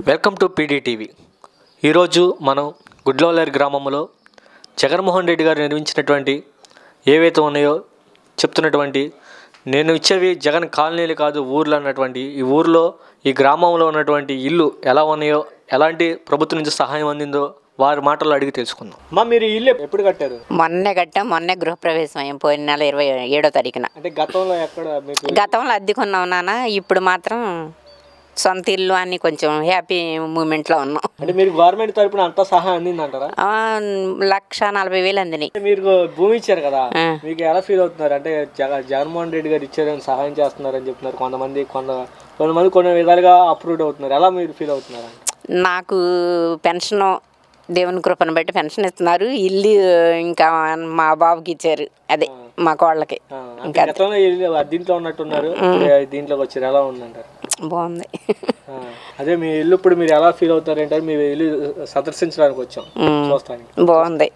Welcome to PDTV. ఈరోజు మనం గుడ్లవల్లేరు గ్రామంలో జగన్మోహన్ రెడ్డి గారు నిర్మించినటువంటి ఏవైతే ఉన్నాయో చెప్తున్నటువంటి నేను ఇచ్చేవి జగన్ కాలనీలు కాదు ఊర్లు అన్నటువంటి ఈ ఊర్లో ఈ గ్రామంలో ఉన్నటువంటి ఇల్లు ఎలా ఉన్నాయో ఎలాంటి ప్రభుత్వం నుంచి సహాయం అందిందో వారి మాటల్లో అడిగి తెలుసుకుందాం. మీరు ఇల్లు ఎప్పుడు కట్టారు? మొన్నే కట్టాం. మొన్నే గృహప్రవేశం అయ్యాం పోయిన నెల 27వ తారీఖున. అంటే గతంలో ఎక్కడ మీకు? గతంలో అద్దెకున్నాం నాన్న. ఇప్పుడు మాత్రం సొంత ఇల్లు అని కొంచెం హ్యాపీ మూమెంట్లో ఉన్నాం. అంటే మీరు గవర్నమెంట్ తరపున అంత సహాయం అందిందంటారా? 1,40,000 అందినాయి. మీరు భూమి ఇచ్చారు కదా, మీకు ఎలా ఫీల్ అవుతున్నారు? అంటే జగన్మోహన్ రెడ్డి గారు ఇచ్చారని సహాయం చేస్తున్నారని చెప్తున్నారు కొంతమంది, కొన్ని విధాలుగా అప్రూవ్డ్ అవుతున్నారు. ఎలా మీరు ఫీల్ అవుతున్నారు? నాకు పెన్షన్ దేవుని కృపను బట్టి పెన్షన్ ఇస్తున్నారు. ఇల్లు ఇంకా మా బాబుకి ఇచ్చారు, అదే మా కోళ్ళకి. ఇంకా దీంట్లో ఉన్నట్టున్నారు, దీంట్లోకి వచ్చారు. ఎలా ఉందంటారు? బాగుంది. అదే మీ ఇల్లు ఇప్పుడు మీరు ఎలా ఫీల్ అవుతారు అంటే మీ ఇల్లు సందర్శించడానికి వచ్చాం చూస్తానికి. బాగుంది.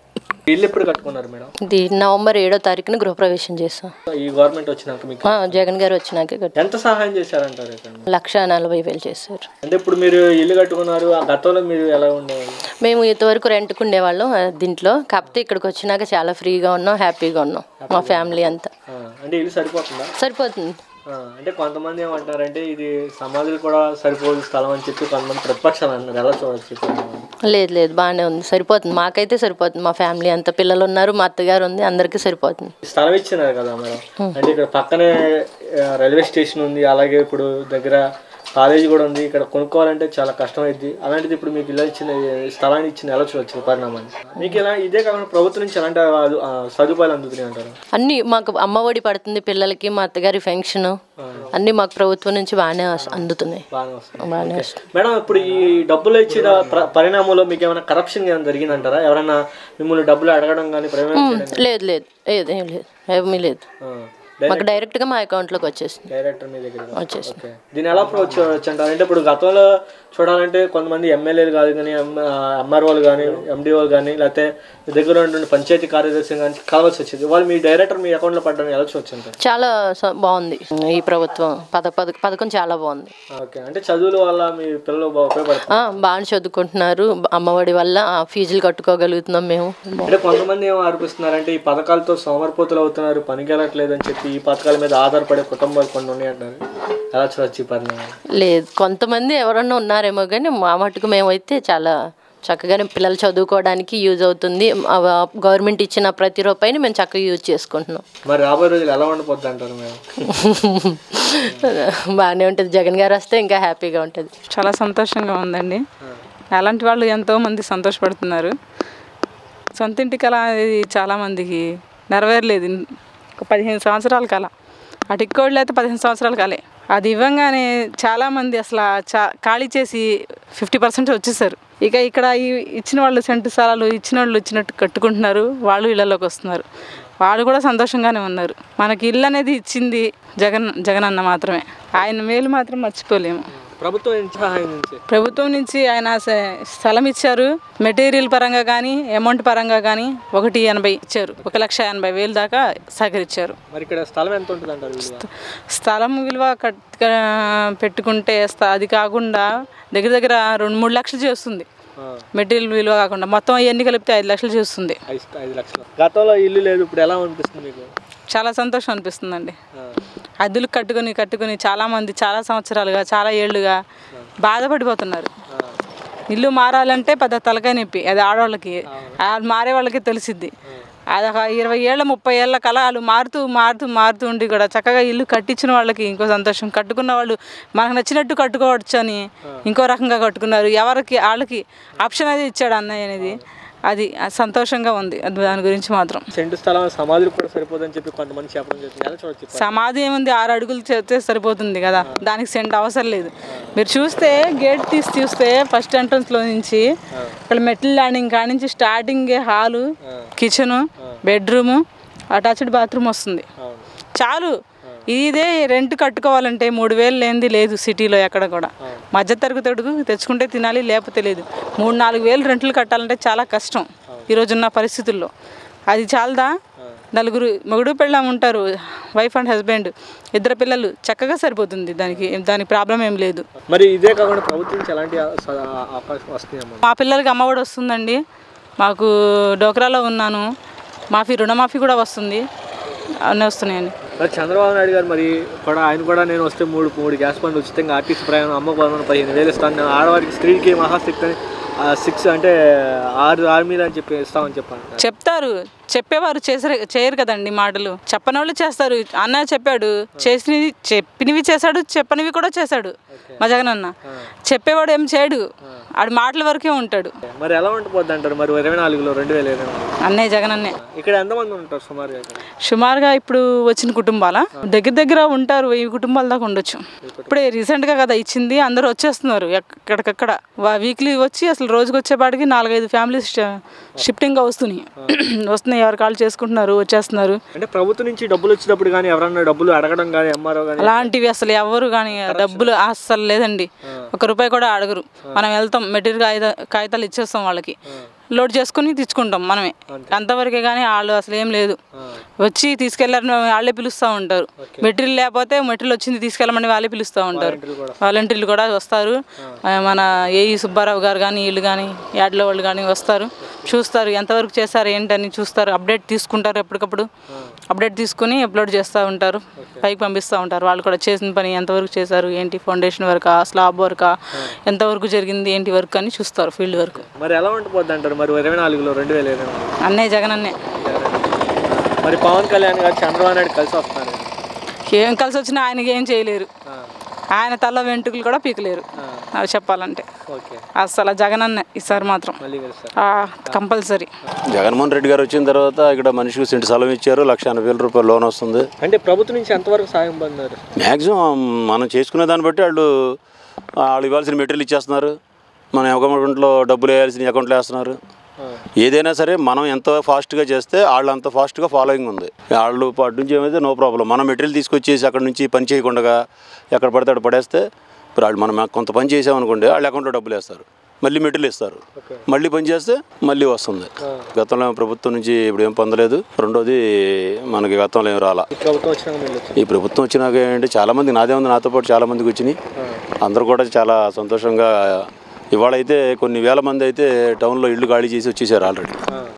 ఇల్లు ఎప్పుడు కట్టుకున్నారు మేడం? ఇది నవంబర్ 7వ తారీఖున గృహప్రవేశం చేస్తాం. ఈ గవర్నమెంట్ వచ్చినాక మీకు జగన్ గారు వచ్చినాక ఎంత సహాయం చేశారంటారు? 1,40,000 చేశారు. అంటే ఇప్పుడు మీరు ఇల్లు కట్టుకున్నారు, ఆ గతంలో మీరు ఎలా ఉండేవాళ్ళు? మేము ఇంతవరకు రెంట్కు ఉండేవాళ్ళం దీంట్లో. కాకపోతే ఇక్కడికి వచ్చినాక చాలా ఫ్రీగా ఉన్నాం, హ్యాపీగా ఉన్నాం మా ఫ్యామిలీ అంతా. అంటే ఇల్లు సరిపోతుందా? సరిపోతుంది. అంటే కొంతమంది ఏమంటారంటే ఇది సమాధులు కూడా సరిపోదు స్థలం అని చెప్పి కొంతమంది ప్రతిపక్షాలు అంటున్నారు. ఎలా చూడొచ్చు? లేదు బాగానే ఉంది, సరిపోతుంది. మాకైతే సరిపోతుంది. మా ఫ్యామిలీ అంతా, పిల్లలు ఉన్నారు, మా అత్తగారు ఉంది, అందరికీ సరిపోతుంది. స్థలం ఇచ్చినారు కదా మేడం, అంటే ఇక్కడ పక్కనే రైల్వే స్టేషన్ ఉంది, అలాగే ఇప్పుడు దగ్గర కాలేజీ కూడా ఉంది. ఇక్కడ కొనుక్కోవాలంటే చాలా కష్టం అయింది. అలాంటిది ఇప్పుడు మీకు ఇలా ఇచ్చిన స్థలాన్ని ఇచ్చిన ఎలా చూడొచ్చు పరిణామాన్ని? మీకు ఇలా ఇదే కాకుండా ప్రభుత్వం నుంచి ఎలాంటి సదుపాయాలు అందుతున్నాయి అంటారు? అన్నీ మాకు అమ్మఒడి పడుతుంది పిల్లలకి, మా అత్తగారి పెన్షన్ అన్నీ మాకు ప్రభుత్వం నుంచి బాగానే అందుతున్నాయి. బాగానే వస్తుంది మేడం. ఇప్పుడు ఈ డబ్బులు ఇచ్చిన పరిణామంలో మీకు ఏమైనా కరప్షన్ ఏమైనా జరిగిందంటారా? ఎవరైనా మిమ్మల్ని డబ్బులు అడగడం కానీ? లేదు ఏమీ లేదు. మాకు డైరెక్ట్గా మా అకౌంట్లోకి వచ్చేసింది. డైరెక్టర్ మీ దగ్గర వచ్చేసింది. దీన్ని ఎలా అప్రోచ్ అంటారు? అంటే ఇప్పుడు గతంలో చూడాలంటే కొంతమంది ఎమ్మెల్యేలు కాదు కానీ ఎంఆర్ఓలు కానీ ఎండిఓలు కానీ లేకపోతే దగ్గర ఉన్నటువంటి పంచాయతీ కార్యదర్శి కానీ కావాల్సి వచ్చేది. వాళ్ళు మీ డైరెక్టర్ మీ అకౌంట్లో పడ్డానికి ఎలా వచ్చి? చాలా బాగుంది ఈ ప్రభుత్వం పథకం చాలా బాగుంది. ఓకే. అంటే చదువుల వల్ల మీ పిల్లలు ఉపయోగపడుతుంది, బాగా చదువుకుంటున్నారు. అమ్మఒడి వల్ల ఫీజులు కట్టుకోగలుగుతున్నాం మేము. అంటే కొంతమంది ఏమో ఆరోపిస్తున్నారంటే ఈ పథకాలతో సోమరిపోతులు అవుతున్నారు, పనికి వెళ్ళట్లేదు అని చెప్పి ఈ పథకాల మీద ఆధారపడే కుటుంబాలు కొన్ని ఉన్నాయి అంటారు. ఎలా చూడొచ్చు పరిణామం? లేదు, కొంతమంది ఎవరన్నా ఉన్నారేమో కానీ మా మటుకు మేమైతే చాలా చక్కగానే పిల్లలు చదువుకోవడానికి యూజ్ అవుతుంది. గవర్నమెంట్ ఇచ్చిన ప్రతి రూపాయిని మేము చక్కగా యూజ్ చేసుకుంటున్నాం. మరి రాబోయే రోజులు ఎలా ఉండిపోద్ది అంటారు మేము? బాగానే ఉంటుంది. జగన్ గారు వస్తే ఇంకా హ్యాపీగా ఉంటుంది. చాలా సంతోషంగా ఉందండి. అలాంటి వాళ్ళు ఎంతోమంది సంతోషపడుతున్నారు. సొంత ఇంటి కళ అనేది చాలామందికి నెరవేరలేదు. 15 సంవత్సరాల కళ, అటు ఎక్కువ అయితే 15 సంవత్సరాల కళే. అది ఇవ్వగానే చాలామంది అసలు ఖాళీ చేసి 50% వచ్చేసారు. ఇక ఇక్కడ ఇచ్చిన వాళ్ళు సెంటు స్థలాలు ఇచ్చిన వాళ్ళు ఇచ్చినట్టు కట్టుకుంటున్నారు, వాళ్ళు ఇళ్లలోకి వస్తున్నారు. వాళ్ళు కూడా సంతోషంగానే ఉన్నారు. మనకి ఇల్లు అనేది ఇచ్చింది జగన్ అన్న మాత్రమే. ఆయన మేలు మాత్రం మర్చిపోలేము. ప్రభుత్వం నుంచి ఆయన స్థలం ఇచ్చారు. మెటీరియల్ పరంగా కానీ అమౌంట్ పరంగా కానీ 1,80,000 ఇచ్చారు. 1,80,000 దాకా సహకరించారు. స్థలం విలువ పెట్టుకుంటే అది కాకుండా దగ్గర 2-3 లక్షలు చేస్తుంది. మెటీరియల్ విలువ కాకుండా మొత్తం ఎన్ని కలిపితే 5 లక్షలు చేస్తుంది. 5 లక్షలు. గతంలో ఇల్లు లేదు, ఇప్పుడు ఎలా అనిపిస్తుంది మీకు? చాలా సంతోషం అనిపిస్తుందండి. అద్దెలు కట్టుకుని చాలామంది చాలా సంవత్సరాలుగా చాలా ఏళ్ళుగా బాధపడిపోతున్నారు. ఇల్లు మారాలంటే పెద్ద తలకాయ నొప్పి. అది ఆడవాళ్ళకి, మారే వాళ్ళకి తెలిసిద్ది. అది ఒక 20 ఏళ్ళ 30 ఏళ్ళ కల వాళ్ళు మారుతూ ఉండి కూడా చక్కగా ఇల్లు కట్టించిన వాళ్ళకి ఇంకో సంతోషం. కట్టుకున్న వాళ్ళు మనకు నచ్చినట్టు కట్టుకోవచ్చు అని ఇంకో రకంగా కట్టుకున్నారు. వాళ్ళకి ఆప్షన్ అది ఇచ్చాడు అన్నయ్య అనేది. అది సంతోషంగా ఉంది. దాని గురించి మాత్రం సెంటు స్థలం సమాధులు కూడా సరిపోదని చెప్పి కొంతమంది చెప్పడం జరుగుతుంది. సమాధి ఏముంది, 6 అడుగులు చేస్తే సరిపోతుంది కదా, దానికి సెంట్ అవసరం లేదు. మీరు చూస్తే గేట్ చూస్తే ఫస్ట్ ఎంట్రన్స్లో నుంచి ఇక్కడ మెట్ల ల్యాండింగ్ కాడి నుంచి స్టార్టింగే hall, kitchen, bedroom, attached bathroom వస్తుంది. చాలు. ఇదే రెంట్ కట్టుకోవాలంటే 3,000 లేనిది లేదు సిటీలో ఎక్కడ కూడా. మధ్యతరగతి తెచ్చుకుంటే తినాలి, లేకపోతే లేదు. 3-4 వేలు రెంట్లు కట్టాలంటే చాలా కష్టం ఈరోజున్న పరిస్థితుల్లో. అది చాలదా? నలుగురు మొగుడు పెళ్ళాం ఉంటారు, వైఫ్ అండ్ హస్బెండ్, 2 పిల్లలు, చక్కగా సరిపోతుంది. దానికి ప్రాబ్లం ఏం లేదు. మరి ఇదే కాకుండా ప్రభుత్వం నుంచి ఎలాంటి అవకాశం వస్తాయమ్మా? మా పిల్లలకి అమ్మఒడి వస్తుందండి. మాకు డోక్రాలో ఉన్నాను, రుణమాఫీ కూడా వస్తుంది, అన్నీ వస్తున్నాయండి. మరి చంద్రబాబు నాయుడు గారు మరి కూడా ఆయన కూడా నేను వస్తే మూడు గ్యాస్ బండ్లు ఉచితంగా ఆర్టీసీ ప్రయాణం అమ్మకు 15,000 ఇస్తాను, ఆడవారికి స్త్రీకి మహాశక్తి అని 6 అంటే 6 మీద అని చెప్పి ఇస్తామని చెప్తారు. చెప్పేవారు చేయరు కదండి. మాటలు చెప్పని వాళ్ళు చేస్తారు. అన్న చెప్పాడు, చెప్పినవి చేశాడు, చెప్పనివి కూడా చేశాడు మా జగన్ అన్న. చెప్పేవాడు ఏం చేయడు, ఆడి మాటల వరకే ఉంటాడు. మరి ఎలా ఉండిపోద్ది అంటారు మరి 24లో 2024 అన్నయ్య జగన్ అన్నే. ఇక్కడ ఎంతమంది ఉంటారు సుమారుగా ఇప్పుడు వచ్చిన కుటుంబాల దగ్గర ఉంటారు, 1000 కుటుంబాల దాకా ఉండొచ్చు. ఇప్పుడే రీసెంట్గా కదా ఇచ్చింది, అందరూ వచ్చేస్తున్నారు ఎక్కడికక్కడ. వీక్లీ వచ్చి అసలు రోజుకి వచ్చేపాటికి 4-5 ఫ్యామిలీస్ షిఫ్టింగ్గా వస్తున్నాయి. ఎవరు కాల్ చేసుకుంటున్నారు, వచ్చేస్తున్నారు. అంటే ప్రభుత్వం నుంచి డబ్బులు వచ్చేటప్పుడు కానీ ఎవరన్నా డబ్బులు అడగడం కానీ ఎంఆర్ఓ కానీ అలాంటివి అసలు ఎవరు కానీ డబ్బులు అస్సలు లేదండి. 1 రూపాయి కూడా అడగరు. మనం వెళ్తాం, మెటీరియల్ కాగితాలు ఇచ్చేస్తాం వాళ్ళకి, లోడ్ చేసుకుని తెచ్చుకుంటాం మనమే, అంతవరకే. కానీ వాళ్ళు అసలు ఏం లేదు, వచ్చి తీసుకెళ్లారని వాళ్ళే పిలుస్తూ ఉంటారు. మెటీరియల్ లేకపోతే మెటీరియల్ వచ్చింది తీసుకెళ్ళమని వాళ్ళే పిలుస్తూ ఉంటారు. వాలంటీర్లు కూడా వస్తారు. మన ఏఈ సుబ్బారావు గారు కానీ వీళ్ళు కానీ యాడ్లో వాళ్ళు కానీ వస్తారు, చూస్తారు ఎంతవరకు చేస్తారు ఏంటని చూస్తారు, అప్డేట్ తీసుకుంటారు. ఎప్పటికప్పుడు అప్డేట్ తీసుకుని అప్లోడ్ చేస్తూ ఉంటారు, పైకి పంపిస్తూ ఉంటారు. వాళ్ళు కూడా చేసిన పని ఎంతవరకు చేశారు ఏంటి, ఫౌండేషన్ వర్కా, స్లాబ్ వర్కా, ఎంతవరకు జరిగింది ఏంటి వర్క్ అని చూస్తారు, ఫీల్డ్ వర్క్. మరి ఎలా ఉండిపోద్ది అంటారు మరి 24లో 2024 అన్నయ్య జగన్ అన్నే. మరి పవన్ కళ్యాణ్ గారు చంద్రబాబు నాయుడు కలిసి వస్తున్నారు, ఏం కలిసి వచ్చినా ఆయనకి ఏం చేయలేరు. ఆయన తల వెంట్రుకలు కూడా పీకలేరు అవి చెప్పాలంటే. అసలు జగన్ అన్నే ఈసారి మాత్రం కంపల్సరీ. జగన్మోహన్ రెడ్డి గారు వచ్చిన తర్వాత ఇక్కడ మనిషికి సెంటు స్థలం ఇచ్చారు, 1,80,000 రూపాయలు లోన్ వస్తుంది. అంటే ప్రభుత్వం నుంచి ఎంతవరకు సాయం పొందారు? మ్యాక్సిమం మనం చేసుకునే దాన్ని బట్టి వాళ్ళు ఇవ్వాల్సిన మెటీరియల్ ఇచ్చేస్తున్నారు, మన అకౌంట్లో డబ్బులు వేయాల్సిన అకౌంట్లో వేస్తున్నారు. ఏదైనా సరే మనం ఎంత ఫాస్ట్గా చేస్తే వాళ్ళు అంత ఫాస్ట్గా ఫాలోయింగ్ ఉంది. వాళ్ళు అటు నుంచి ఏమైతే నో ప్రాబ్లం. మనం మెటీరియల్ తీసుకొచ్చేసి అక్కడ నుంచి పని చేయకుండా ఎక్కడ పడితే అక్కడ పడేస్తే ఇప్పుడు వాళ్ళు మనం కొంత పని చేసామనుకోండి, వాళ్ళు అకౌంట్లో డబ్బులు వేస్తారు, మళ్ళీ మెటీరియల్ ఇస్తారు, మళ్ళీ పని చేస్తే మళ్ళీ వస్తుంది. గతంలో ప్రభుత్వం నుంచి ఇప్పుడు ఏం పొందలేదు. రెండోది మనకి గతంలో ఏం రాలా. ఈ ప్రభుత్వం వచ్చినాక ఏంటంటే చాలామంది, నాదే ఉంది నాతో పాటు చాలామందికి వచ్చినాయి. అందరూ కూడా చాలా సంతోషంగా. ఇవాళ అయితే కొన్ని వేల మంది అయితే టౌన్లో ఇళ్ళు ఖాళీ చేసి వచ్చేసారు ఆల్రెడీ.